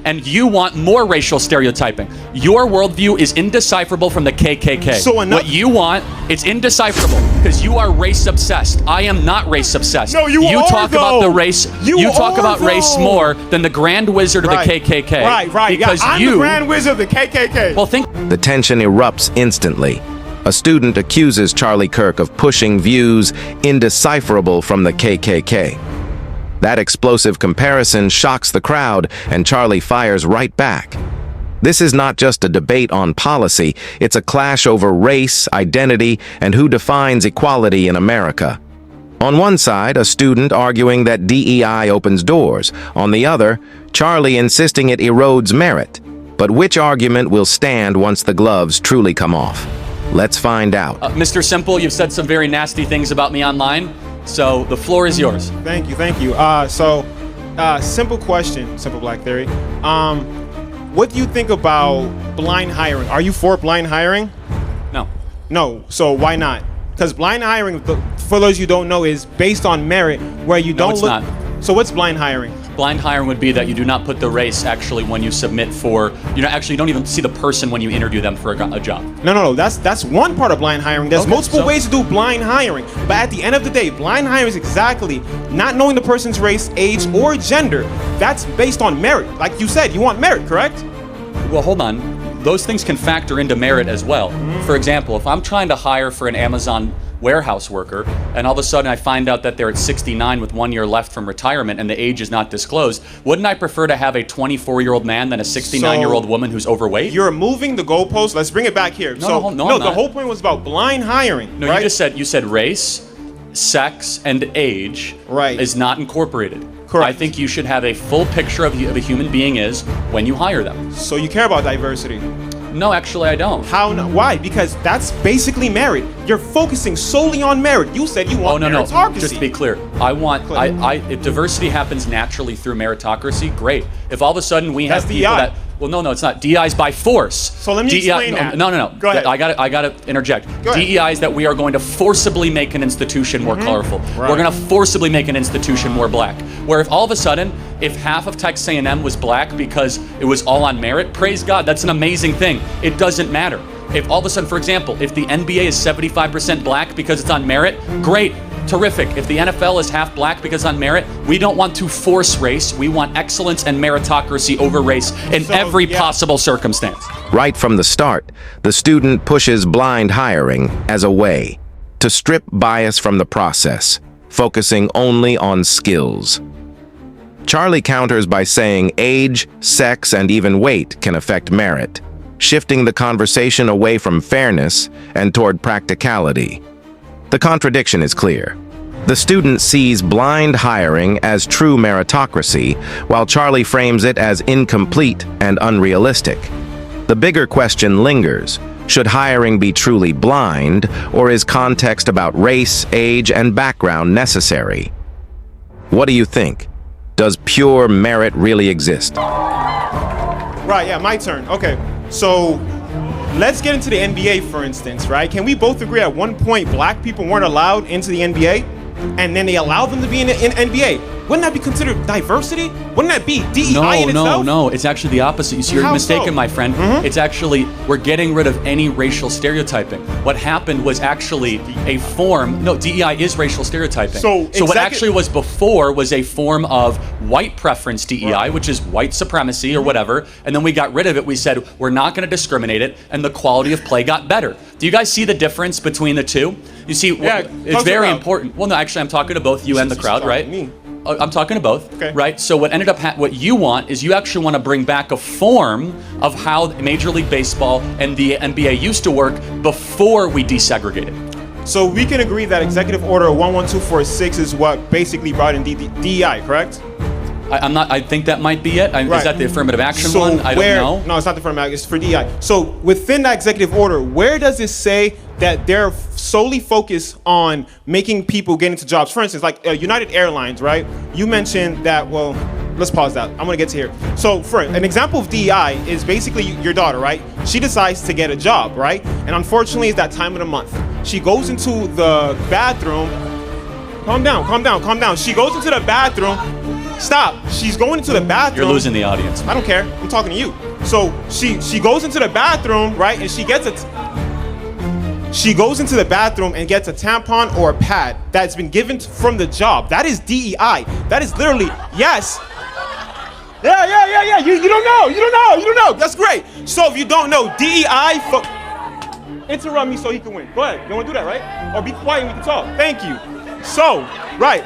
and you want more racial stereotyping. Your worldview is indecipherable from the KKK. So what you want, it's indecipherable because you are race obsessed. I am not race obsessed. No, you are, talk about the race. You talk are, about race though. more than the Grand Wizard of the KKK. Right. Because I'm the Grand Wizard of the KKK. Well, think. The tension erupts instantly. A student accuses Charlie Kirk of pushing views indecipherable from the KKK. That explosive comparison shocks the crowd, and Charlie fires right back. This is not just a debate on policy, it's a clash over race, identity, and who defines equality in America. On one side, a student arguing that DEI opens doors. On the other, Charlie insisting it erodes merit. But which argument will stand once the gloves truly come off? Let's find out. Mr. Simple, you've said some very nasty things about me online, so the floor is yours. Thank you. Simple question, Simple Black Theory. What do you think about blind hiring? Are you for blind hiring? No. No. So why not? Because blind hiring, for those you don't know, is based on merit, where you don't look. No, it's not. So what's blind hiring? Blind hiring would be that you do not put the race actually when you submit for, you don't even see the person when you interview them for a job. No. That's one part of blind hiring. There's multiple ways to do blind hiring. But at the end of the day, blind hiring is exactly not knowing the person's race, age, or gender. That's based on merit. Like you said, you want merit, correct? Well, hold on. Those things can factor into merit as well. For example, if I'm trying to hire for an Amazon warehouse worker, and all of a sudden I find out that they're at 69 with 1 year left from retirement and the age is not disclosed, wouldn't I prefer to have a 24-year-old man than a 69-year-old woman who's overweight? You're moving the goalposts. Let's bring it back here. No, the whole point was about blind hiring. No, right? you said race, sex, and age is not incorporated. Correct. I think you should have a full picture of a human being is when you hire them. So you care about diversity? No, actually I don't. How? Why? Because that's basically merit. You're focusing solely on merit. You said you want meritocracy. Just to be clear, if diversity happens naturally through meritocracy, great. If all of a sudden we have people that, well, no, it's not. DEI is by force. So let me explain that. No. Go ahead. I gotta interject. DEI is that we are going to forcibly make an institution more colorful. Right. We're going to forcibly make an institution more black. Where if all of a sudden, if half of Texas A&M was black because it was all on merit, praise God, that's an amazing thing. It doesn't matter. If all of a sudden, for example, if the NBA is 75% black because it's on merit, great. Terrific. If the NFL is half black because on merit, we don't want to force race. We want excellence and meritocracy over race in every possible circumstance. Right from the start, the student pushes blind hiring as a way to strip bias from the process, focusing only on skills. Charlie counters by saying age, sex, and even weight can affect merit, shifting the conversation away from fairness and toward practicality. The contradiction is clear. The student sees blind hiring as true meritocracy, while Charlie frames it as incomplete and unrealistic. The bigger question lingers. Should hiring be truly blind, or is context about race, age, and background necessary? What do you think? Does pure merit really exist? Right, yeah, my turn. Okay, so let's get into the NBA, for instance, right? Can we both agree at one point black people weren't allowed into the NBA? And then they allowed them to be in NBA? Wouldn't that be considered diversity? Wouldn't that be DEI in itself? No, it's actually the opposite. You see, you're mistaken, my friend. It's actually, we're getting rid of any racial stereotyping. What happened was actually a form, DEI is racial stereotyping. So what actually was before was a form of white preference DEI, which is white supremacy or whatever, and then we got rid of it. We said, we're not gonna discriminate it, and the quality of play got better. Do you guys see the difference between the two? You see, it's very important. Well, no, actually, I'm talking to both you and the crowd, right? I'm talking to both, right? So what ended up, what you want is you actually want to bring back a form of how Major League Baseball and the NBA used to work before we desegregated. So we can agree that Executive Order 11246 is what basically brought in DEI, correct? I think that might be it. Is that the affirmative action one? I don't know. No, it's not the affirmative action. It's for DEI. So within that executive order, where does it say that they're solely focused on making people get into jobs? For instance, like United Airlines, right? You mentioned that, well, let's pause that. I'm gonna get to here. So for an example of DEI is basically your daughter, right? She decides to get a job, right? And unfortunately, it's that time of the month. She goes into the bathroom. Calm down. She goes into the bathroom. Stop. She's going into the bathroom. You're losing the audience. I don't care. I'm talking to you. So she goes into the bathroom, right? And she goes into the bathroom and gets a tampon or a pad that's been given from the job. That is DEI. That is literally, yes. Yeah. You don't know. That's great. So if you don't know, DEI, interrupt me so he can win. Go ahead. You want to do that, right? Or be quiet and we can talk. Thank you. So, right.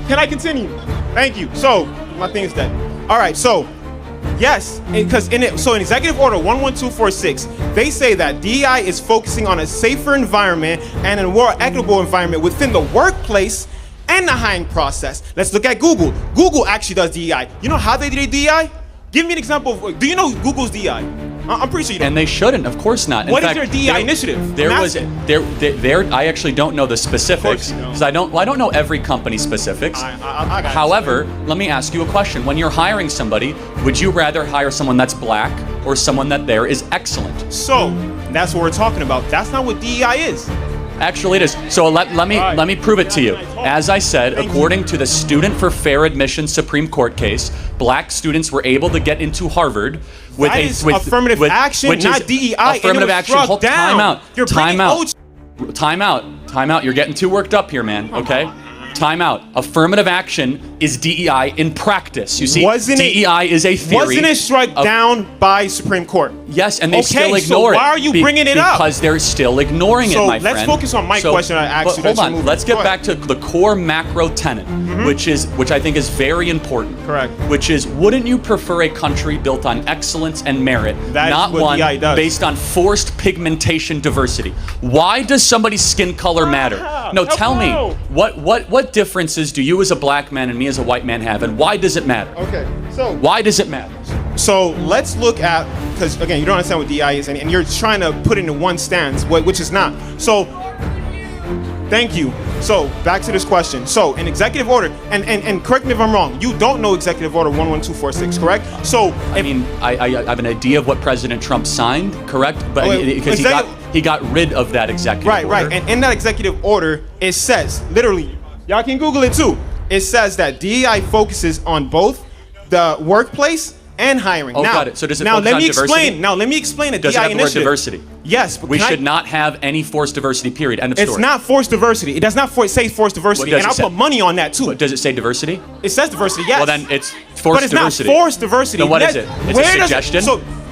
Can I continue? Thank you. So, my thing is dead. All right, so, yes, because in Executive Order 11246, they say that DEI is focusing on a safer environment and a more equitable environment within the workplace and the hiring process. Let's look at Google. Google actually does DEI. You know how they do DEI? Give me an example of, do you know Google's DEI? I'm pretty sure you don't. And they shouldn't, of course not. What is their DEI initiative? I actually don't know the specifics because I don't know every company's specifics. However, let me ask you a question. When you're hiring somebody, would you rather hire someone that's black or someone that there is excellent? So that's what we're talking about. That's not what DEI is. Actually, it is. So let me prove it to you. As I said, according to the Student for Fair Admission Supreme Court case, black students were able to get into Harvard with affirmative action, not DEI. Affirmative action. Time out. You're getting too worked up here, man. Okay. Time out. Affirmative action is DEI in practice. You see, DEI is a theory. Wasn't it struck down by Supreme Court? Yes, and they still ignore it. So why are you bringing it up? Because they're still ignoring it, my friend. So let's focus on my question I asked you. Hold on. Let's get back to the core macro tenet, which I think is very important. Correct. Which is, wouldn't you prefer a country built on excellence and merit, not one based on forced pigmentation diversity? Why does somebody's skin color matter? No, tell me. What differences do you as a black man and me as a white man have, and why does it matter? Okay, so why does it matter? So let's look at, because again, you don't understand what DEI is, and you're trying to put it into one stance, which is not. So, thank you. So back to this question. So in executive order, and correct me if I'm wrong, you don't know executive order 11246, correct? So I have an idea of what President Trump signed, correct? But because he got rid of that executive order. Right. And in that executive order, it says literally, y'all can Google it too. It says that DEI focuses on both the workplace and hiring. Got it. So does it focus on diversity? Let me explain a DEI initiative. Does it have the word diversity? Yes. We should not have any forced diversity, period. End of story. It's not forced diversity. It does not say forced diversity. And I'll put money on that too. Does it say diversity? It says diversity, yes. Well, then it's forced diversity. But it's not forced diversity. Then what is it? It's a suggestion?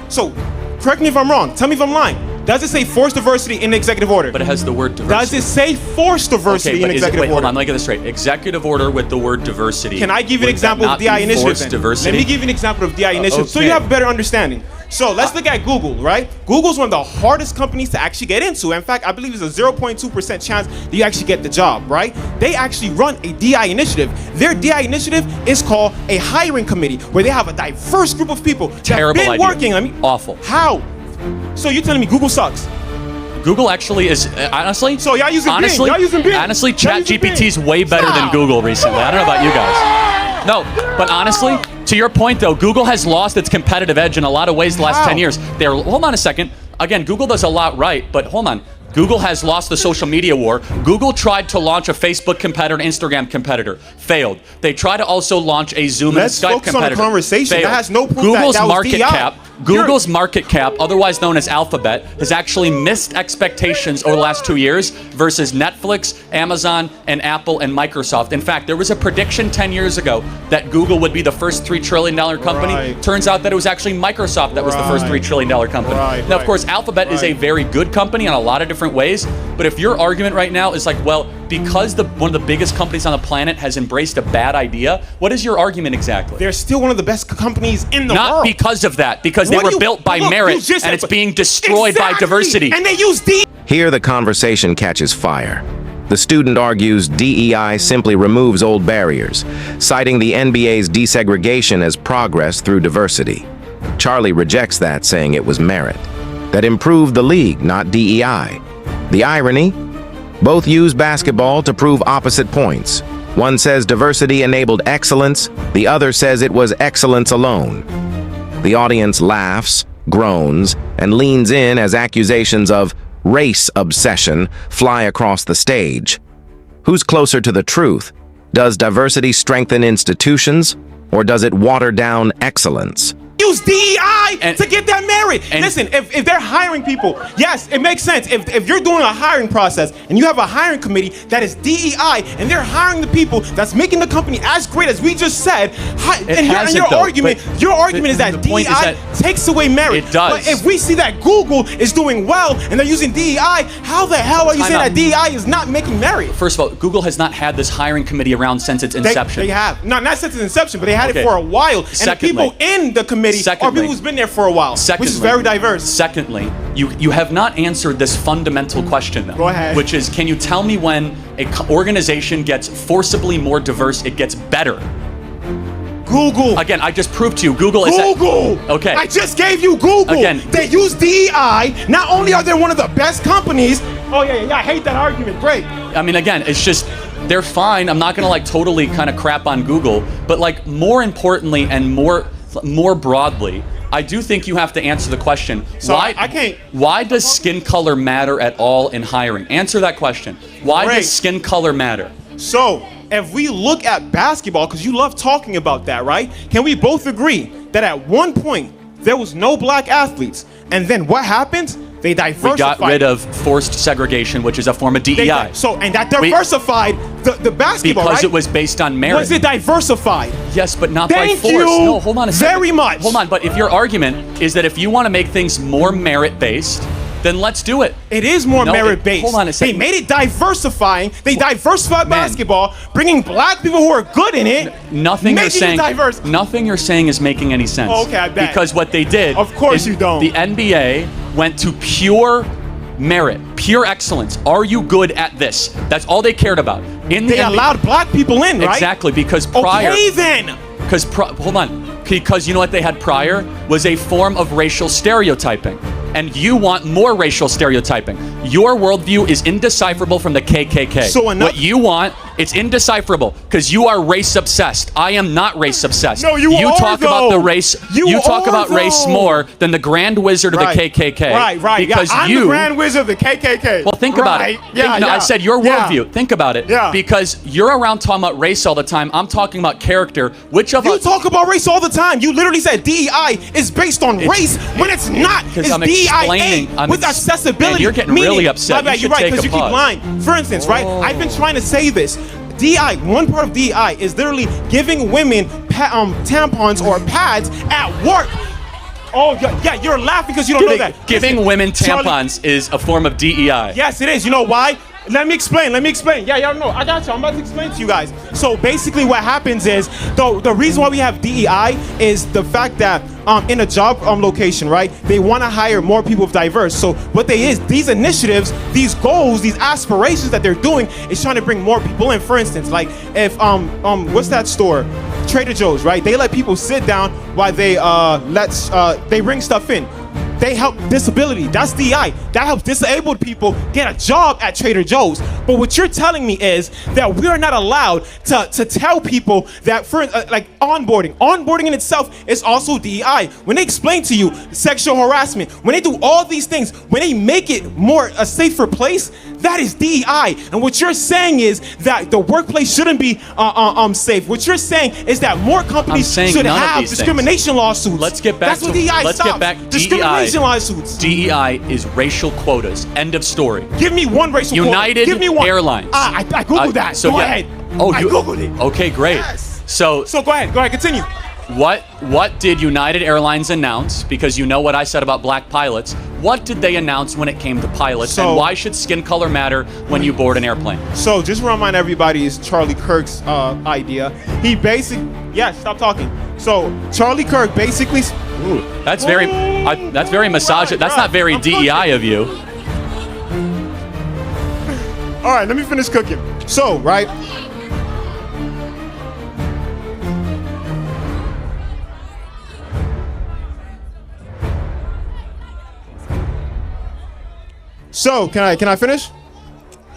So, correct me if I'm wrong. Tell me if I'm lying. Does it say forced diversity in the executive order? But it has the word diversity. Does it say forced diversity in executive order? Hold on, let me get this straight. Executive order with the word diversity. Can I give you an example of DEI initiative? Let me give you an example of DEI initiative so you have a better understanding. So let's look at Google, right? Google's one of the hardest companies to actually get into. In fact, I believe it's a 0.2% chance that you actually get the job, right? They actually run a DEI initiative. Their DEI initiative is called a hiring committee, where they have a diverse group of people that have been working. Awful. How? So you're telling me Google sucks? Google actually is, honestly. So y'all using Bing? Y'all using Bing? Honestly, ChatGPT's way better than Google recently. I don't know about you guys. No, but honestly, to your point though, Google has lost its competitive edge in a lot of ways the last 10 years. Hold on a second. Again, Google does a lot right, but hold on. Google has lost the social media war. Google tried to launch a Facebook competitor, an Instagram competitor, failed. They tried to also launch a Zoom and Skype competitor. Let's focus on the conversation. That has no proof Google's that was DEI. Google's market cap, otherwise known as Alphabet, has actually missed expectations over the last 2 years versus Netflix, Amazon, and Apple and Microsoft. In fact, there was a prediction 10 years ago that Google would be the first $3 trillion company. Right. Turns out that it was actually Microsoft that was the first $3 trillion company. Now, of course, Alphabet is a very good company in a lot of different ways, but if your argument right now is like, well, because one of the biggest companies on the planet has embraced a bad idea, what is your argument exactly? They're still one of the best companies in the world. Not because of that, because they were built by merit and it's being destroyed by diversity. And they use DEI. Here the conversation catches fire. The student argues DEI simply removes old barriers, citing the NBA's desegregation as progress through diversity. Charlie rejects that, saying it was merit that improved the league, not DEI. The irony? Both use basketball to prove opposite points. One says diversity enabled excellence, the other says it was excellence alone. The audience laughs, groans, and leans in as accusations of race obsession fly across the stage. Who's closer to the truth? Does diversity strengthen institutions, or does it water down excellence? Use DEI to get that merit. Listen, if they're hiring people, yes, it makes sense. If you're doing a hiring process and you have a hiring committee that is DEI and they're hiring the people that's making the company as great as we just said, your argument is that DEI takes away merit. It does. But if we see that Google is doing well and they're using DEI, how the hell are you saying that DEI is not making merit? First of all, Google has not had this hiring committee around since its inception. They have. Not since its inception, but they had it for a while. And the people in the committee are people who's been there for a while, which is very diverse. Secondly, you have not answered this fundamental question, though. Go ahead. Which is, can you tell me when an organization gets forcibly more diverse, it gets better? Google. Again, I just proved to you, Google is... Google! Okay. I just gave you Google. Again. They use DEI. Not only are they one of the best companies... Oh, yeah, I hate that argument. Great. I mean, again, it's just... They're fine. I'm not gonna like totally kind of crap on Google, but like more importantly and more broadly, I do think you have to answer the question. So I can't. Why does skin color matter at all in hiring? Answer that question. Why does skin color matter? So if we look at basketball, because you love talking about that, right? Can we both agree that at one point there was no black athletes, and then what happened? They diversified. We got rid of forced segregation, which is a form of DEI. And that diversified the basketball, because right? it was based on merit. Was it diversified? Yes, but not by force. Thank you. No, hold on a second. Very much. Hold on, but if your argument is that if you want to make things more merit-based, then let's do it. It is more merit-based. Hold on a second. They made it diversifying. They diversified basketball, bringing black people who are good in it. Nothing you're saying. Diverse. Nothing you're saying is making any sense. Oh, okay, I bet. Because what they did. Of course you don't. The NBA went to pure merit, pure excellence. Are you good at this? That's all they cared about. They allowed black people in, right? Exactly, because prior. Okay, then. Hold on. Because you know what they had prior was a form of racial stereotyping. And you want more racial stereotyping. Your worldview is indecipherable from the KKK. So what you want, it's indecipherable because you are race obsessed. I am not race obsessed. No, you are, talk though. about the race. You talk about race more than the Grand Wizard of the KKK. Right. Because I'm the Grand Wizard of the KKK. Well, think about it. I said your worldview. Think about it. Yeah. Because you're around talking about race all the time. I'm talking about character. Which of us? You talk about race all the time. You literally said DEI is based on race when it's not. It's DEIA with accessibility. Man, you're getting really upset. You're right, because you keep lying. For instance, right? I've been trying to say this. DEI, one part of DEI is literally giving women tampons or pads at work. Oh, yeah, you're laughing because you don't know that. Giving women tampons is a form of DEI. Yes, it is. You know why? Let me explain. Yeah, y'all know. I got you. I'm about to explain to you guys. So basically what happens is, the reason why we have DEI is the fact that in a job location, right, they want to hire more people of diverse. So what these initiatives, these goals, these aspirations that they're doing is trying to bring more people in. For instance, like if, what's that store? Trader Joe's, right? They let people sit down while they they bring stuff in. They help disability. That's DEI. That helps disabled people get a job at Trader Joe's. But what you're telling me is that we are not allowed to tell people that for like onboarding in itself is also DEI. When they explain to you sexual harassment, when they do all these things, when they make it more a safer place, that is DEI. And what you're saying is that the workplace shouldn't be safe. What you're saying is that more companies should have discrimination lawsuits. Let's get back to DEI. Let's get back. Discrimination lawsuits. DEI is racial quotas. End of story. Give me one racial quota. United Give me one. Airlines. I googled that. So go ahead. Oh, I googled it. Okay, great. Yes. So go ahead. Continue. What did United Airlines announce? Because you know what I said about black pilots. What did they announce when it came to pilots? And why should skin color matter when you board an airplane? So just to remind everybody, is Charlie Kirk's idea. He basically, stop talking. So Charlie Kirk basically. Ooh, that's very misogynist. That's not very DEI of you. All right, let me finish cooking. So, right. So, can I finish?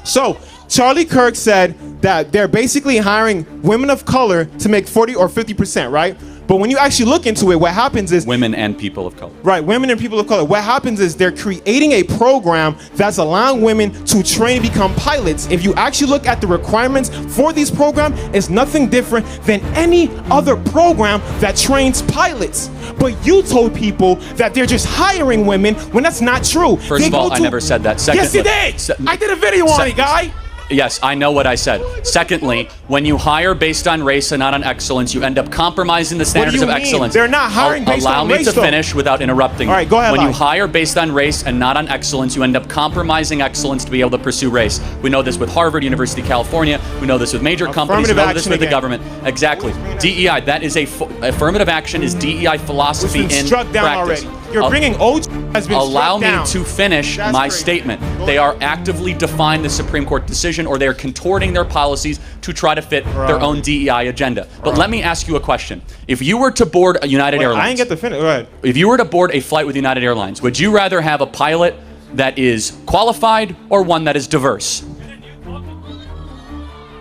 So, Charlie Kirk said that they're basically hiring women of color to make 40 or 50%, right? But when you actually look into it, what happens is women and people of color. Right, women and people of color. What happens is they're creating a program that's allowing women to train to become pilots. If you actually look at the requirements for these programs, it's nothing different than any other program that trains pilots. But you told people that they're just hiring women when that's not true. First of all, I never said that. Yes, you did. I did a video on it, guy. Yes, I know what I said. Secondly, when you hire based on race and not on excellence, you end up compromising the standards of excellence. They're not hiring based on race. Allow me to finish without interrupting. All right, go ahead. When you hire based on race and not on excellence, you end up compromising excellence to be able to pursue race. We know this with Harvard, University of California. We know this with major companies. We know this with the government. Exactly. DEI, that is affirmative action is DEI philosophy in struck down practice. Already. You're bringing OG has been Allow struck down. me to finish my statement. They are actively defying the Supreme Court decision, or they're contorting their policies to try to fit their own DEI agenda. But let me ask you a question. If you were to board a United Airlines, I ain't get the finish. Go ahead. If you were to board a flight with United Airlines, would you rather have a pilot that is qualified or one that is diverse?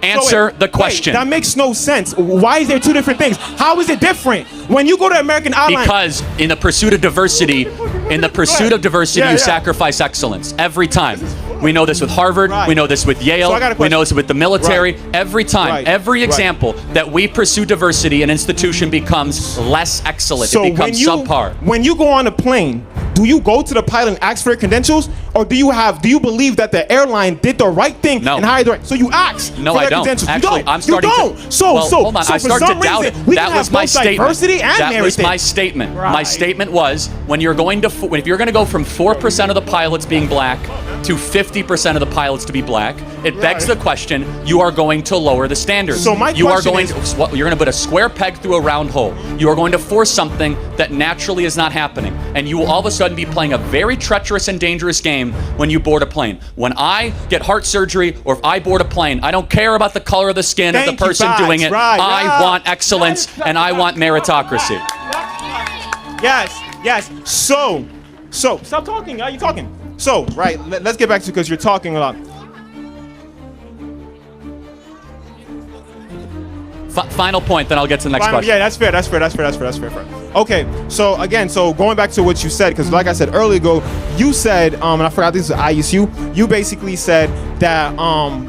Answer the question. That makes no sense. Why is there two different things? How is it different? When you go to American Airlines, because in the pursuit of diversity, you sacrifice excellence every time. We know this with Harvard. We know this with Yale. We know this with the military. Every time, every example that we pursue diversity, an institution becomes less excellent. It becomes subpar. When you go on a plane, do you go to the pilot and ask for your credentials, or do you believe that the airline did the right thing and hired the right? So you ask. No, for I don't. Credentials. Actually, I'm starting to. Hold on. I start to doubt it. That was my statement. Diversity and that was my statement. My statement was when you're going to if you're going to go from 4% of the pilots being black to 50% of the pilots to be black, it begs the question: you are going to lower the standards. So my question is, you're going to put a square peg through a round hole. You are going to force something that naturally is not happening, and you will all of a sudden be playing a very treacherous and dangerous game when you board a plane. When I get heart surgery or if I board a plane, I don't care about the color of the skin of the person doing it. I want excellence and I want meritocracy. Yes. So stop talking. Are you talking? So let's get back to, because you're talking a lot. Final point, then I'll get to the next question. Yeah, that's fair. Okay, so going back to what you said, because like I said earlier ago, you said, and I forgot this is ISU, you basically said that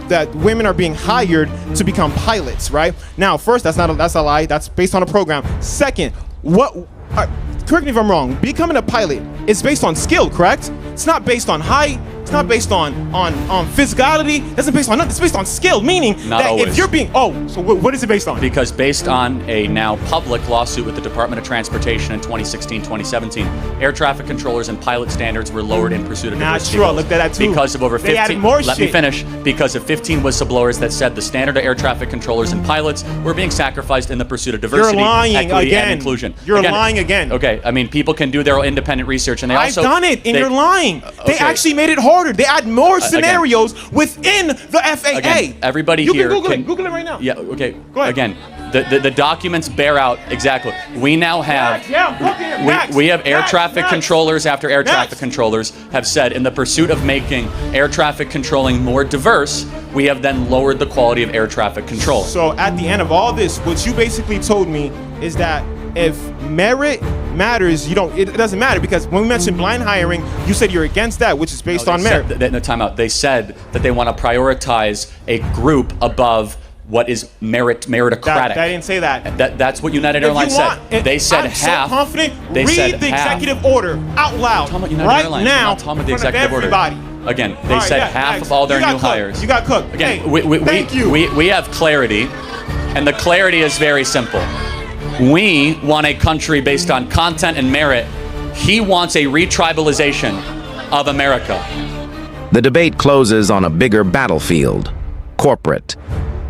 that women are being hired to become pilots, right? Now, first, that's a lie. That's based on a program. Second, correct me if I'm wrong, becoming a pilot is based on skill, correct? It's not based on height. It's not based on physicality. It's based on nothing. It's based on skill, meaning not that always. If you're being so what is it based on? Because based on a now public lawsuit with the Department of Transportation in 2016, 2017, air traffic controllers and pilot standards were lowered in pursuit of diversity. Not true. I looked at that too. Because of over 15. They added more Let me finish. Because of 15 whistleblowers that said the standard of air traffic controllers and pilots were being sacrificed in the pursuit of diversity, You're lying equity, again. and inclusion. You're lying again. Okay, I mean people can do their own independent research, and I've done it, and you're lying. They actually made it harder. They add more scenarios within the FAA. Again, everybody you here can Google it right now. Yeah. Okay. Go ahead. Again, the documents bear out exactly. We now have we have air traffic controllers after air traffic controllers have said in the pursuit of making air traffic controlling more diverse, we have then lowered the quality of air traffic control. So at the end of all this, what you basically told me is that if merit matters, it doesn't matter, because when we mentioned blind hiring, you said you're against that, which is based on merit. No, time out. They said that they want to prioritize a group above what is meritocratic. I didn't say that. That's what United Airlines said. They said I'm half. So confident. They read said the half. executive order out loud Right Airlines. Now. I'm not talking about the executive order. Again, they said half of all their new hires. You got cooked. Again, hey, thank you. We have clarity, and the clarity is very simple. We want a country based on content and merit. He wants a retribalization of America. The debate closes on a bigger battlefield: corporate,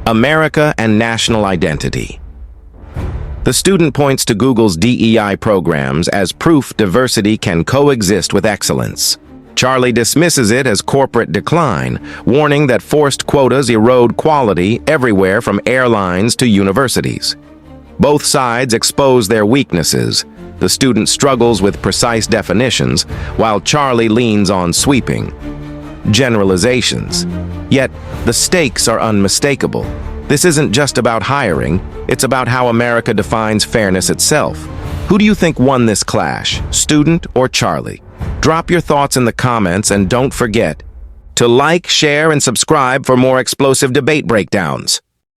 America and national identity. The student points to Google's DEI programs as proof diversity can coexist with excellence. Charlie dismisses it as corporate decline, warning that forced quotas erode quality everywhere from airlines to universities. Both sides expose their weaknesses. The student struggles with precise definitions, while Charlie leans on sweeping generalizations. Yet, the stakes are unmistakable. This isn't just about hiring, it's about how America defines fairness itself. Who do you think won this clash, student or Charlie? Drop your thoughts in the comments and don't forget to like, share, and subscribe for more explosive debate breakdowns.